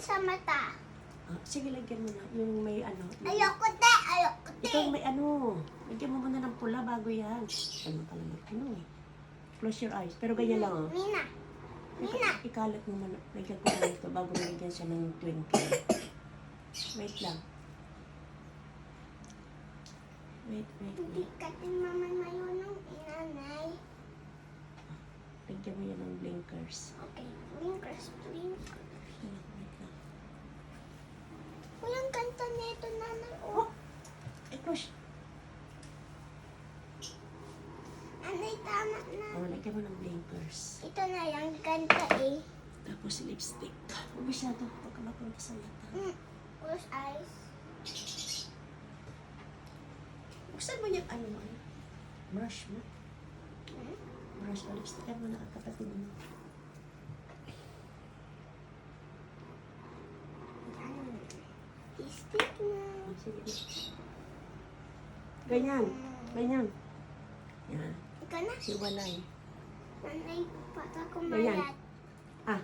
sa mata. Ah, sige, lagyan mo na. Yung may ano. Ayoko te, ayoko te. Ito may ano. Lagyan mo muna ng pula bago yan. Ano ka lang ano eh. Close your eyes. Pero ganyan lang oh. Mina. Mina. Ikalat mo man. Lagyan ko lang ito bago nalagyan siya ng twinkle. Wait lang. Wait. Hindi ka din naman mayunong inanay. Lagyan mo yan ng blinkers. Okay, blinkers, blinkers. Wait lang. Walang kanta nito, nanay. Oh, Close. anay, tama na. Oh, lagyan mo ng blinkers. Ito na lang kanta eh. Tapos lipstick. Huwag masyado. Huwag ka mapunta sa mata. Close eyes. Buksan mo yung ano mo. Brush mo. Brush mo. Lipstick mo na kapatid mo. Stick na. Oh, sige. Ganyan. Ganyan. Yan. Ikaw na. Siwalay. Nanay, pata ko Ayan. mayat. Ah,